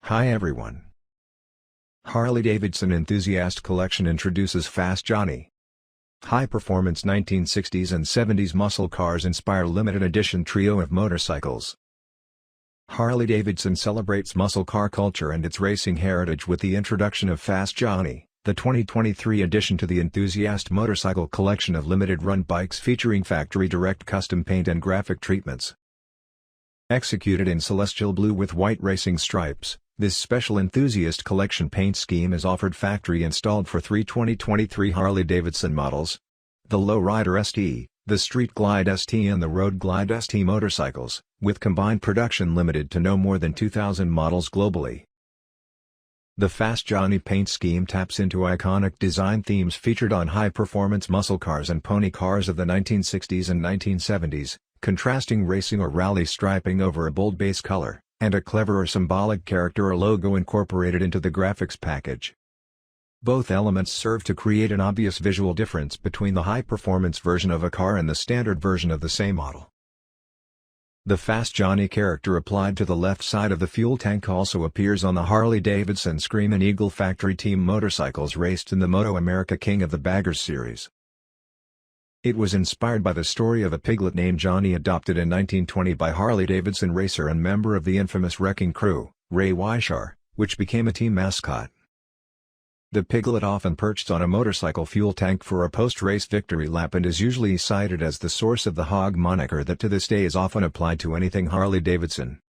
Hi everyone. Harley-Davidson Enthusiast Collection introduces Fast Johnnie. High-performance 1960s and 70s muscle cars inspire limited edition trio of motorcycles. Harley-Davidson celebrates muscle car culture and its racing heritage with the introduction of Fast Johnnie, the 2023 addition to the Enthusiast Motorcycle Collection of limited-run bikes featuring factory-direct custom paint and graphic treatments. Executed in celestial blue with white racing stripes, this special Enthusiast Collection paint scheme is offered factory-installed for three 2023 Harley-Davidson models: the Lowrider ST, the Street Glide ST and the Road Glide ST motorcycles, with combined production limited to no more than 2,000 models globally. The Fast Johnnie paint scheme taps into iconic design themes featured on high-performance muscle cars and pony cars of the 1960s and 1970s, contrasting racing or rally striping over a bold base color, and a clever or symbolic character or logo incorporated into the graphics package. Both elements serve to create an obvious visual difference between the high-performance version of a car and the standard version of the same model. The Fast Johnnie character applied to the left side of the fuel tank also appears on the Harley-Davidson Screamin' Eagle factory team motorcycles raced in the Moto America King of the Baggers series. It was inspired by the story of a piglet named Johnnie adopted in 1920 by Harley-Davidson racer and member of the infamous Wrecking Crew, Ray Weishar, which became a team mascot. The piglet often perched on a motorcycle fuel tank for a post-race victory lap and is usually cited as the source of the hog moniker that to this day is often applied to anything Harley-Davidson.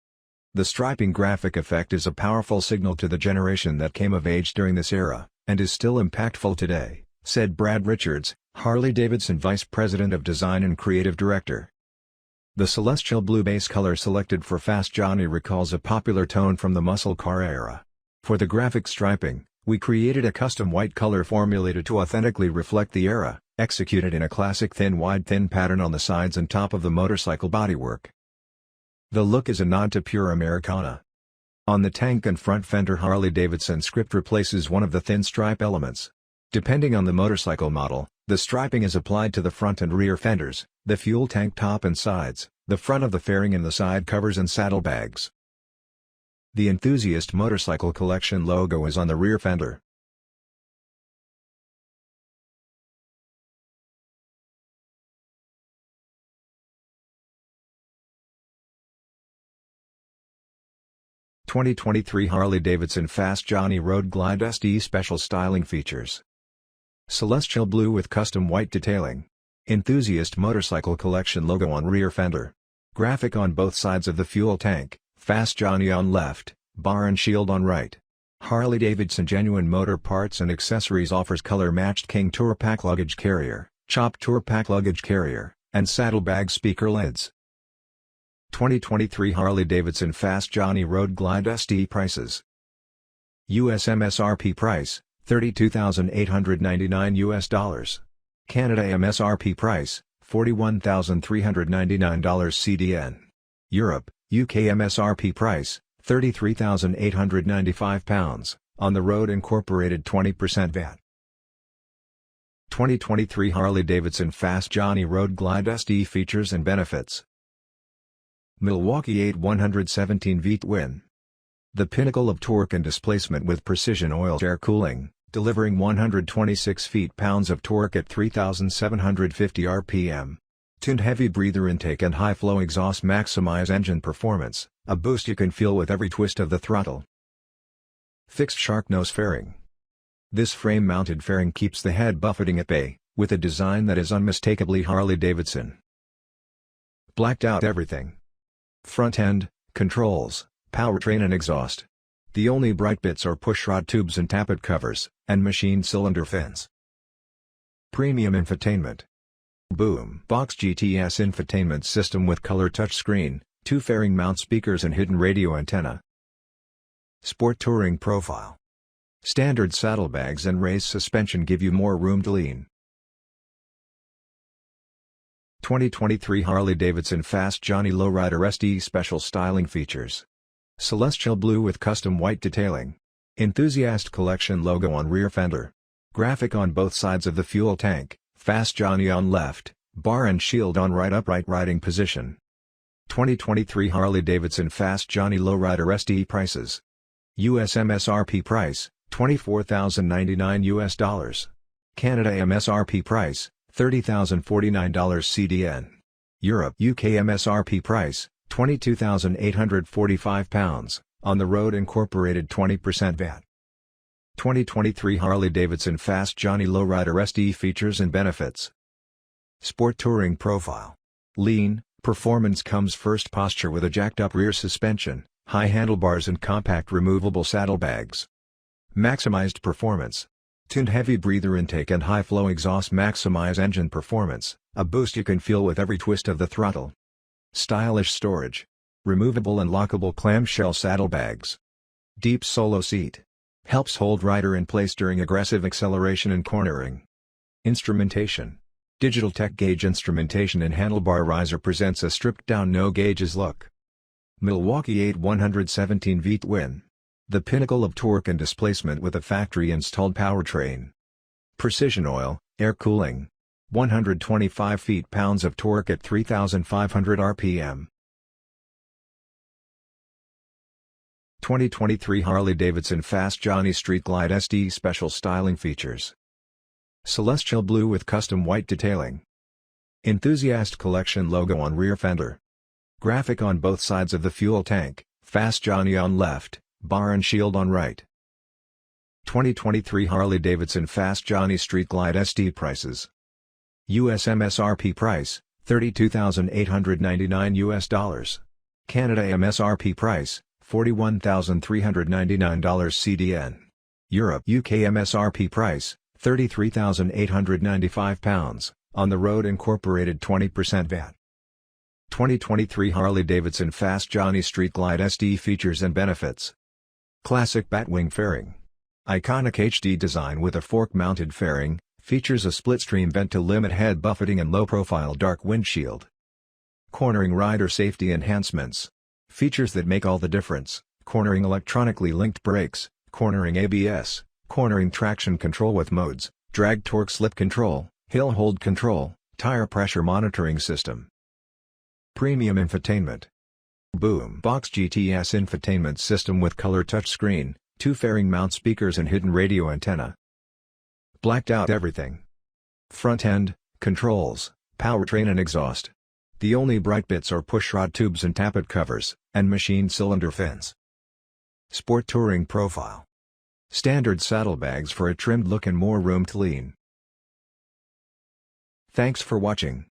The striping graphic effect is a powerful signal to the generation that came of age during this era, and is still impactful today, said Brad Richards, Harley-Davidson Vice President of Design and Creative Director. The celestial blue base color selected for Fast Johnnie recalls a popular tone from the muscle car era. For the graphic striping, we created a custom white color formulated to authentically reflect the era, executed in a classic thin pattern on the sides and top of the motorcycle bodywork. The look is a nod to pure Americana. On the tank and front fender, Harley-Davidson script replaces one of the thin stripe elements. Depending on the motorcycle model, the striping is applied to the front and rear fenders, the fuel tank top and sides, the front of the fairing and the side covers and saddlebags. The Enthusiast Motorcycle Collection logo is on the rear fender. (2023) Harley-Davidson Fast Johnnie Road Glide ST Special Styling Features. Celestial blue with custom white detailing. Enthusiast Motorcycle Collection logo on rear fender. Graphic on both sides of the fuel tank, Fast Johnnie on left, bar and shield on right. Harley-Davidson Genuine Motor Parts and Accessories offers color-matched King Tour Pack luggage carrier, Chop Tour Pack luggage carrier, and saddlebag speaker lids. 2023 Harley-Davidson Fast Johnnie Road Glide ST prices. US MSRP price, $32,899 US. Canada MSRP price, $41,399 CDN. Europe, UK MSRP price, £33,895, on the road incorporated 20% VAT. 2023 Harley-Davidson Fast Johnnie Road Glide ST features and benefits. Milwaukee-Eight 117V twin. The pinnacle of torque and displacement with precision oiled air cooling, delivering 126 feet-pounds of torque at 3,750 RPM. Tuned heavy breather intake and high-flow exhaust maximize engine performance, a boost you can feel with every twist of the throttle. Fixed shark nose fairing. This frame-mounted fairing keeps the head buffeting at bay, with a design that is unmistakably Harley-Davidson. Blacked out everything. Front end, controls, powertrain and exhaust. The only bright bits are pushrod tubes and tappet covers, and machined cylinder fins. Premium infotainment. Boom Box GTS infotainment system with color touchscreen, 2 fairing mount speakers and hidden radio antenna. Sport touring profile. Standard saddlebags and raised suspension give you more room to lean. 2023 Harley-Davidson Fast Johnnie Lowrider ST Special Styling Features. Celestial blue with custom white detailing. Enthusiast Collection logo on rear fender. Graphic on both sides of the fuel tank, Fast Johnnie on left, bar and shield on right, upright riding position. 2023 Harley-Davidson Fast Johnnie Lowrider ST prices. US MSRP price, $24,099 US. Canada MSRP price, $30,049 CDN. Europe UK MSRP price, £22,845, on the road incorporated 20% VAT. 2023 Harley-Davidson Fast Johnnie Lowrider SD features and benefits. Sport Touring Profile. Lean, performance comes first. Posture with a jacked-up rear suspension, high handlebars and compact removable saddlebags. Maximized performance. Tuned heavy breather intake and high-flow exhaust maximize engine performance, a boost you can feel with every twist of the throttle. Stylish storage. Removable and lockable clamshell saddlebags. Deep solo seat. Helps hold rider in place during aggressive acceleration and cornering. Instrumentation. Digital tech gauge instrumentation and handlebar riser presents a stripped-down no-gauges look. Milwaukee-Eight 117V twin. The pinnacle of torque and displacement with a factory-installed powertrain. Precision oil, air cooling. 125 feet-pounds of torque at 3,500 RPM. 2023 Harley-Davidson Fast Johnnie Street Glide SD special styling features. Celestial blue with custom white detailing. Enthusiast Collection logo on rear fender. Graphic on both sides of the fuel tank, Fast Johnnie on left, bar and shield on right. 2023 Harley-Davidson Fast Johnnie Street Glide SD prices. US MSRP price, $32,899 US. Canada MSRP price, $41,399 CDN. Europe UK MSRP price, £33,895, on the road incorporated 20% VAT. 2023 Harley-Davidson Fast Johnnie Street Glide SD features and benefits. Classic Batwing fairing. Iconic HD design with a fork-mounted fairing, features a split-stream vent to limit head buffeting and low-profile dark windshield. Cornering rider safety enhancements. Features that make all the difference: cornering electronically linked brakes, cornering ABS, cornering traction control with modes, drag torque slip control, hill hold control, tire pressure monitoring system. Premium infotainment. Boom Box GTS infotainment system with color touchscreen, 2 fairing mount speakers and hidden radio antenna. Blacked out everything. Front end, controls, powertrain and exhaust. The only bright bits are pushrod tubes and tappet covers, and machined cylinder fins. Sport Touring Profile. Standard saddlebags for a trimmed look and more room to lean. Thanks for watching.